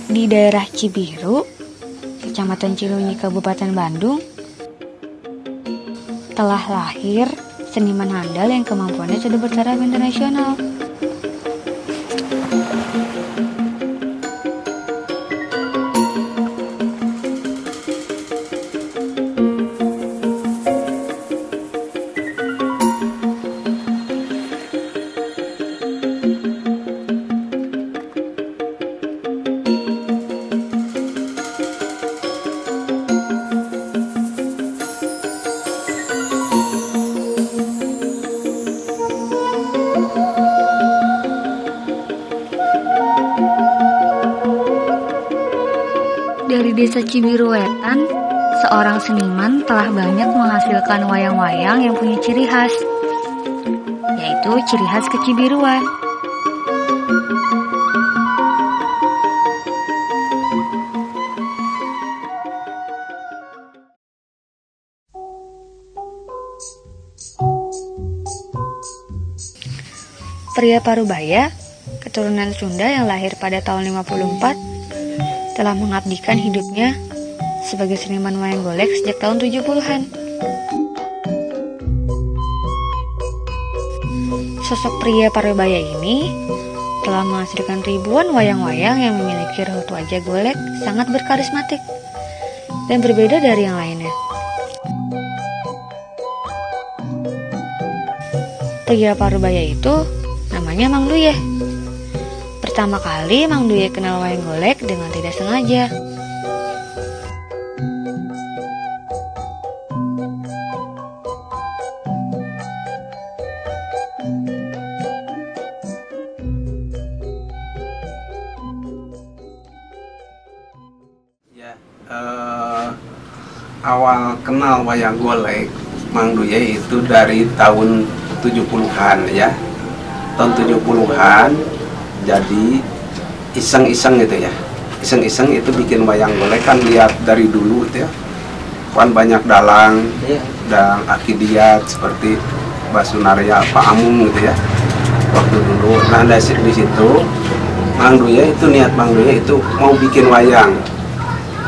Di daerah Cibiru, Kecamatan Cilunyi, Kabupaten Bandung, telah lahir seniman handal yang kemampuannya sudah bertaraf internasional. Dari desa Cibiru Wetan, seorang seniman telah banyak menghasilkan wayang-wayang yang punya ciri khas, yaitu ciri khas kecibiruan. Pria Parubaya, keturunan Sunda yang lahir pada tahun 54, telah mengabdikan hidupnya sebagai seniman wayang golek sejak tahun 70-an. Sosok pria Parubaya ini telah menghasilkan ribuan wayang-wayang yang memiliki raut wajah golek sangat berkarismatik dan berbeda dari yang lainnya. Pria Parubaya itu namanya Mang Duyeh. Pertama kali Mang Duyeh kenal wayang golek dengan tidak sengaja. Ya, awal kenal wayang golek Mang Duyeh itu dari tahun 70-an ya. Tahun 70-an jadi iseng-iseng gitu ya, iseng-iseng itu bikin wayang golek, kan lihat dari dulu gitu ya, kan banyak dalang dan akidiat seperti Basunarya, Pak Amung gitu ya waktu dulu. Nah dari situ Mang Duyeh itu, niat Mang Duyeh itu mau bikin wayang,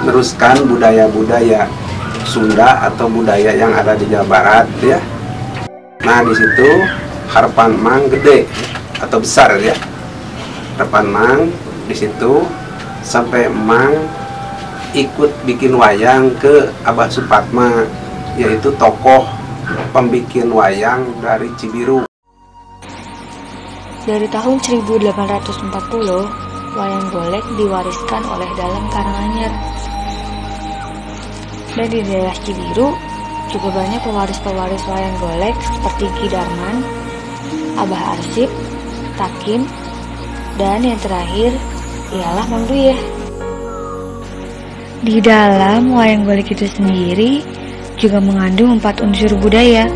meneruskan budaya-budaya Sunda atau budaya yang ada di Jawa Barat ya. Nah di situ harapan Mang gede atau besar ya. Harapan Mang di situ sampai Mang ikut bikin wayang ke Abah Supatma, yaitu tokoh pembikin wayang dari Cibiru. Dari tahun 1840, wayang golek diwariskan oleh Dalam Karanganyar. Dan di daerah Cibiru juga banyak pewaris-pewaris wayang golek seperti Ki Darman, Abah Arsip, Takin, dan yang terakhir ialah Mang Duyeh. Di dalam wayang golek itu sendiri juga mengandung 4 unsur budaya.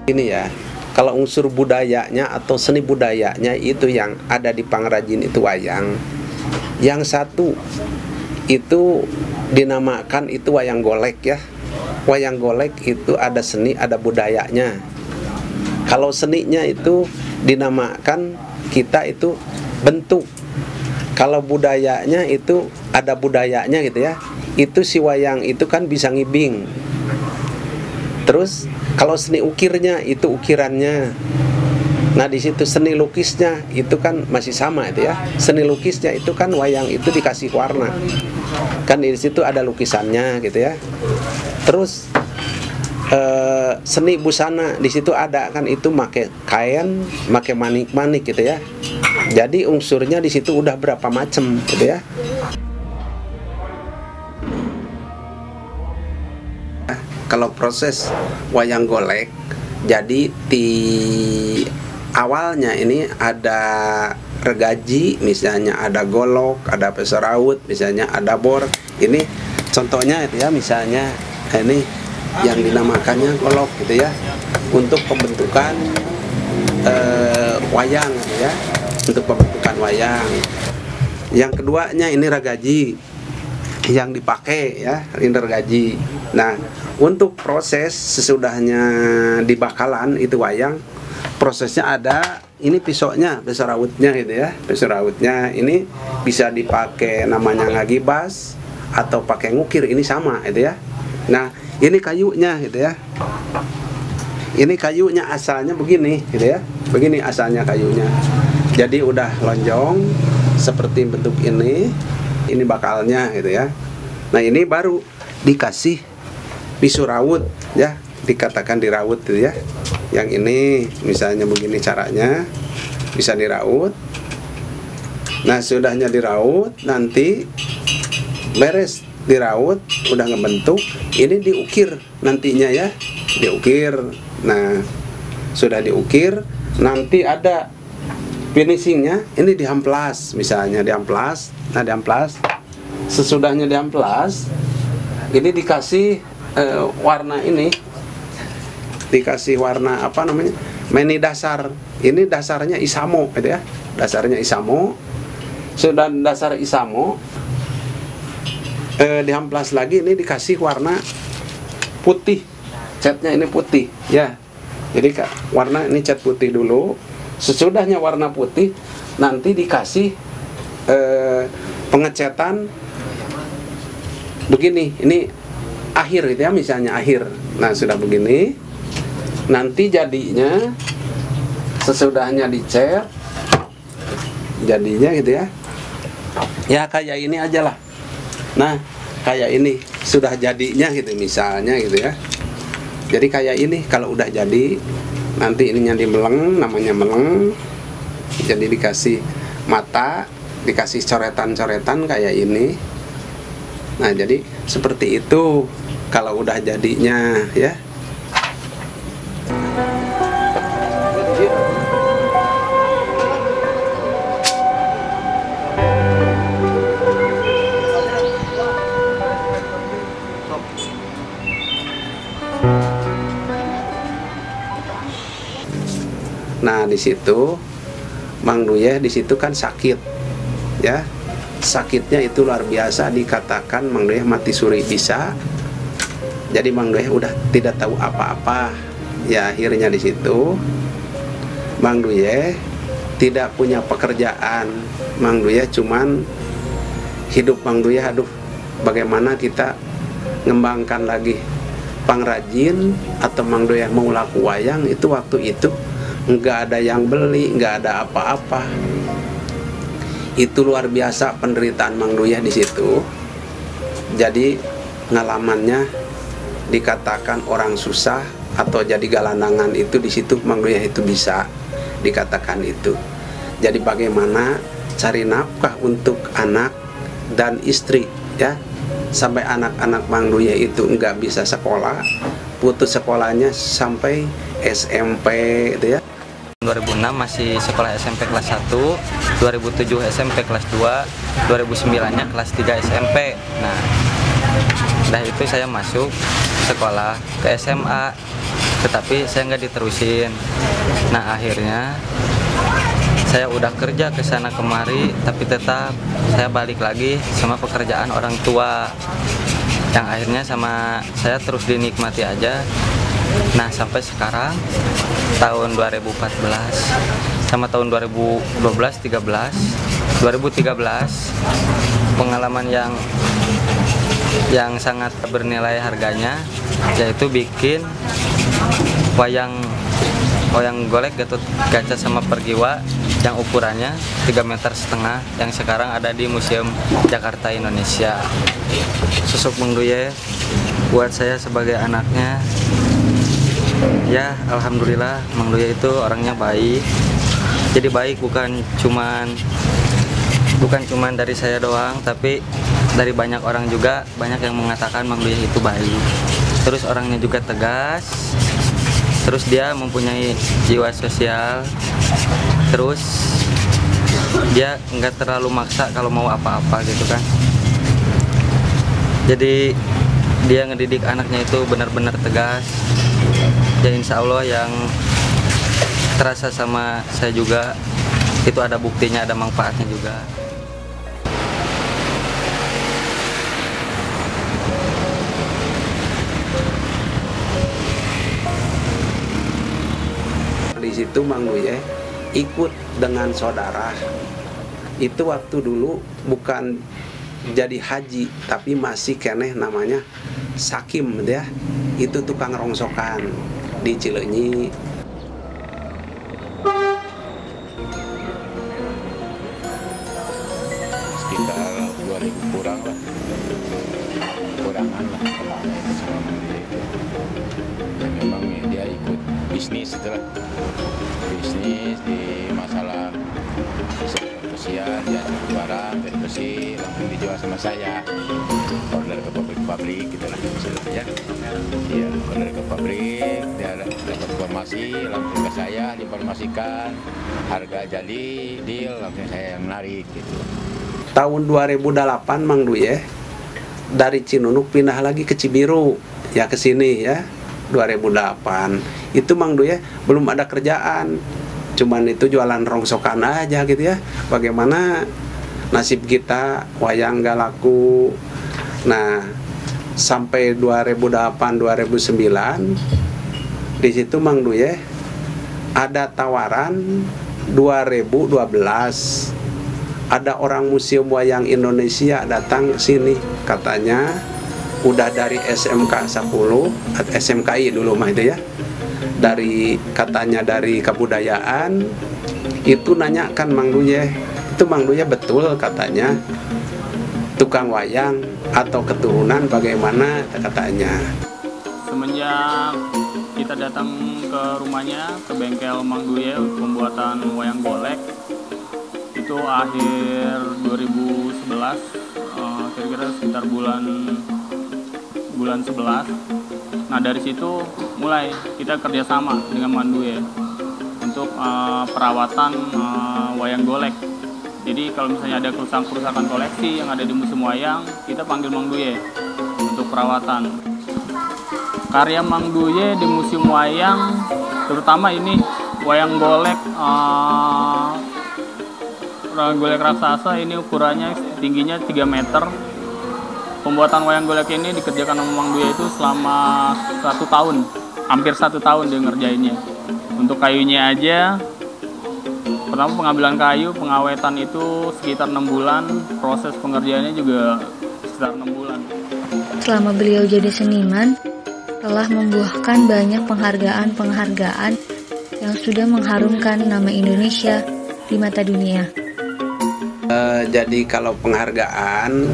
Ini ya, kalau unsur budayanya atau seni budayanya itu yang ada di pengrajin itu wayang. Yang satu itu dinamakan itu wayang golek ya. Wayang golek itu ada seni, ada budayanya. Kalau seninya itu dinamakan kita itu bentuk. Kalau budayanya itu ada budayanya gitu ya. Itu si wayang itu kan bisa ngibing. Terus kalau seni ukirnya itu ukirannya. Nah di situ seni lukisnya itu kan masih sama itu ya. Seni lukisnya itu kan wayang itu dikasih warna. Kan di situ ada lukisannya gitu ya. Terus seni busana di situ ada kan, itu make kain, make manik-manik gitu ya. Jadi unsurnya di situ udah berapa macam gitu ya. Kalau proses wayang golek, jadi di awalnya ini ada regaji, misalnya ada golok, ada peseraut, misalnya ada bor. Ini contohnya itu ya, misalnya ini yang dinamakannya golok gitu ya, untuk pembentukan wayang gitu ya, untuk pembentukan wayang. Yang keduanya ini ragaji yang dipakai ya, ini ragaji. Nah untuk proses sesudahnya di bakalan itu wayang, prosesnya ada. Ini pisaunya, pisau rawutnya gitu ya. Pisau rawutnya ini bisa dipakai namanya ngagibas atau pakai ngukir, ini sama gitu ya. Nah, ini kayunya gitu ya. Ini kayunya asalnya begini gitu ya. Begini asalnya kayunya. Jadi udah lonjong seperti bentuk ini bakalnya gitu ya. Nah, ini baru dikasih pisau rawut ya, dikatakan dirawut gitu ya. Yang ini misalnya begini caranya, bisa diraut. Nah, sudahnya diraut, nanti beres diraut, udah ngebentuk, ini diukir nantinya ya, diukir. Nah, sudah diukir, nanti ada finishingnya, ini diamplas misalnya, diamplas. Nah, diamplas, sesudahnya diamplas, ini dikasih warna ini, dikasih warna apa namanya, meni dasar. Ini dasarnya isamo gitu ya, dasarnya isamo. Sudah dasar isamo, diamplas lagi, ini dikasih warna putih, catnya ini putih ya. Jadi warna ini cat putih dulu. Sesudahnya warna putih, nanti dikasih pengecatan begini, ini akhir gitu ya, misalnya akhir. Nah, sudah begini, nanti jadinya sesudahnya dicat, jadinya gitu ya. Ya kayak ini aja lah. Nah, kayak ini sudah jadinya gitu misalnya gitu ya. Jadi kayak ini kalau udah jadi, nanti ininya dimeleng, namanya meleng. Jadi dikasih mata, dikasih coretan-coretan kayak ini. Nah, jadi seperti itu kalau udah jadinya ya. Nah, di situ Mang Duyeh di situ kan sakit ya. Sakitnya itu luar biasa, dikatakan Mang Duyeh mati suri bisa. Jadi Mang Duyeh udah tidak tahu apa-apa. Ya, akhirnya di situ Mang Duyeh tidak punya pekerjaan. Mang Duyeh cuman hidup Mang Duyeh, aduh bagaimana kita ngembangkan lagi pangrajin atau Mang Duyeh mau laku wayang. Itu waktu itu nggak ada yang beli, nggak ada apa-apa. Itu luar biasa penderitaan Mang Duyeh di situ. Jadi ngalamannya dikatakan orang susah atau jadi galanangan, itu di situ Mang Duyeh itu bisa dikatakan itu. Jadi bagaimana cari nafkah untuk anak dan istri ya, sampai anak-anak Mang Duyeh itu nggak bisa sekolah, putus sekolahnya sampai SMP itu ya. 2006 masih sekolah SMP kelas 1, 2007 SMP kelas 2, 2009-nya kelas 3 SMP. Nah, dah itu saya masuk sekolah ke SMA, tetapi saya nggak diterusin. Nah, akhirnya saya udah kerja ke sana kemari, tapi tetap saya balik lagi sama pekerjaan orang tua, yang akhirnya sama saya terus dinikmati aja. Nah, sampai sekarang tahun 2014 sama tahun 2013 pengalaman yang sangat bernilai harganya, yaitu bikin wayang golek Gatot Kaca sama Pergiwa yang ukurannya 3,5 meter, yang sekarang ada di Museum Jakarta, Indonesia. Sosok Mang Duyeh buat saya sebagai anaknya, ya alhamdulillah Mang Duyeh itu orangnya baik. Jadi baik bukan cuman dari saya doang, tapi dari banyak orang juga, banyak yang mengatakan Mang Duyeh itu baik. Terus orangnya juga tegas. Terus dia mempunyai jiwa sosial. Terus dia nggak terlalu maksa kalau mau apa-apa gitu kan. Jadi dia ngedidik anaknya itu benar-benar tegas. Ya insya Allah yang terasa sama saya juga, itu ada buktinya, ada manfaatnya juga. di situ Mang Duye ikut dengan saudara. Itu waktu dulu bukan jadi haji, tapi masih keneh namanya Sakim ya. Itu tukang rongsokan di Cileunyi. Sekitar 2000 kurang lah, kurangan lah kalau itu sama dia itu. Ya, memang dia ikut bisnis itulah, bisnis di masalah kebersihan, dia jual barang dari bersih langsung dijual sama saya, order ke pabrik gitu lah ya. Iya, order ke pabrik, dia dapat informasi langsung ke saya, diinformasikan harga jadi deal, langsung saya yang menarik gitu. Tahun 2008 Mang Duye dari Cinunuk pindah lagi ke Cibiru ya, ke sini ya. 2008 itu Mang Duye belum ada kerjaan, cuman itu jualan rongsokan aja gitu ya. Bagaimana nasib kita, wayang gak laku. Nah sampai 2008-2009 di situ Mang Duye ada tawaran 2012. Ada orang Museum Wayang Indonesia datang ke sini, katanya udah dari SMK 10 atau SMKI dulu mah itu ya. Katanya dari kebudayaan itu nanyakan Mang Duye. Itu Mang Duye betul katanya tukang wayang atau keturunan bagaimana katanya. Semenjak kita datang ke rumahnya, ke bengkel Mang Duye pembuatan wayang golek, itu akhir 2011, kira-kira sekitar bulan 11. Nah dari situ mulai kita kerjasama dengan Mang Duye untuk perawatan wayang golek. Jadi kalau misalnya ada kerusakan koleksi yang ada di museum wayang, kita panggil Mang Duye untuk perawatan. Karya Mang Duye di museum wayang, terutama ini wayang golek golek raksasa, ini ukurannya tingginya 3 meter. Pembuatan wayang golek ini dikerjakan sama Mang Duye itu selama 1 tahun, hampir 1 tahun dia ngerjainnya. Untuk kayunya aja, pertama pengambilan kayu, pengawetan itu sekitar 6 bulan, proses pengerjaannya juga sekitar 6 bulan. Selama beliau jadi seniman, telah membuahkan banyak penghargaan-penghargaan yang sudah mengharumkan nama Indonesia di mata dunia. Jadi kalau penghargaan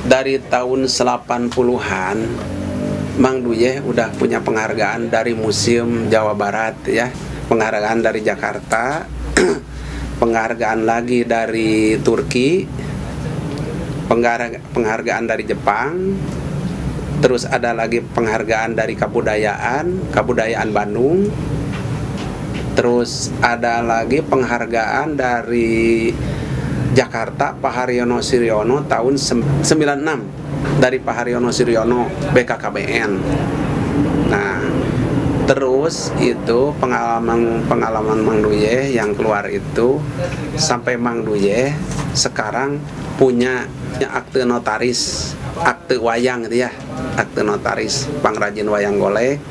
dari tahun 80-an Mang Duye udah punya penghargaan dari Museum Jawa Barat ya, penghargaan dari Jakarta, penghargaan lagi dari Turki, penghargaan dari Jepang, terus ada lagi penghargaan dari kebudayaan Bandung, terus ada lagi penghargaan dari Jakarta, Pak Haryono Siryono tahun 96 dari Pak Haryono Siryono BKKBN. Nah, terus itu pengalaman Mang Duye yang keluar itu sampai Mang Duye sekarang punya akte notaris, akte wayang gitu ya, akte notaris pengrajin wayang golek.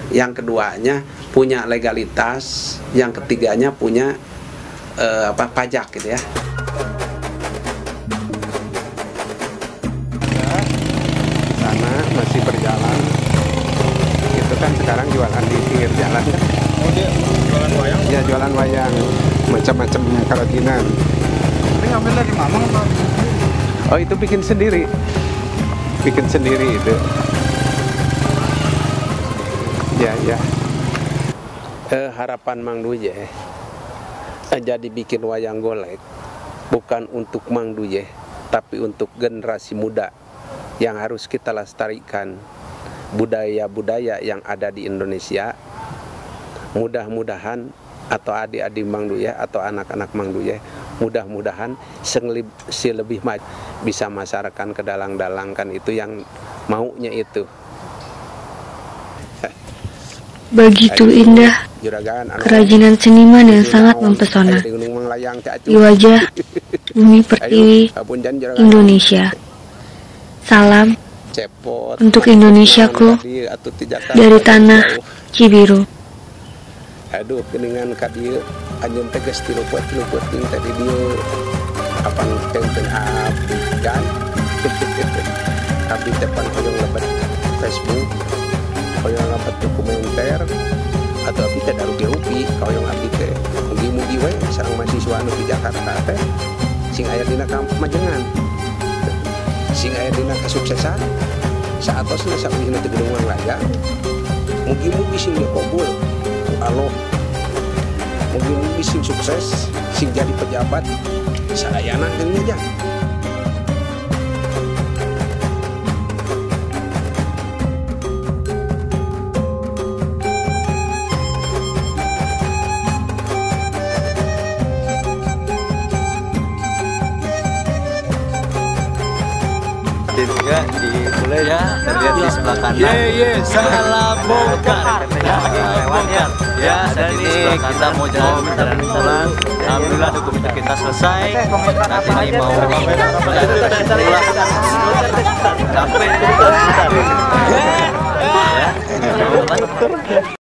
Yang keduanya punya legalitas, yang ketiganya punya pajak gitu ya. Sana masih berjalan. Itu kan sekarang jualan di pinggir jalan. Oh dia jualan wayang? Ya jualan wayang, macam-macam kerajinan. Ini ngambil dari Mamang atau? Oh itu bikin sendiri itu. Ya. Harapan Mang Duye jadi bikin wayang golek bukan untuk Mang Duye, tapi untuk generasi muda yang harus kita lestarikan budaya-budaya yang ada di Indonesia. Mudah-mudahan atau adik-adik Mang Duye atau anak-anak Mang Duye, mudah-mudahan lebih maju bisa masyarakat kedalang-dalangkan itu yang maunya itu. Begitu indah kerajinan seniman yang sangat mempesona di wajah bumi pertiwi Indonesia. Salam untuk Indonesiaku dari tanah Cibiru. aduh keningan kadi anjeun teh geus tiluput ting tadi dia apa tenten abdi kan abdi teh pan hoyong lebat Facebook hoyong lebat dokumenter atau abdi teh darugi-rugi hoyong abdi teh mugi-mugi we sareng mahasiswa anu di Jakarta teh sing aya dina kamajengan sing aya dina kesuksesan saatosna saeueuna teh gedung raya mugi-mugi sing dikabul ku Allah mugi-mugi sing sukses sing jadi pejabat saayana geus aja. Juga dimulai ya, terlihat di sebelah kanan. Salah bongkar. Ya, saat ini kita mau jalan pulang. Alhamdulillah dokumen kita selesai. Nanti ini mau sampai.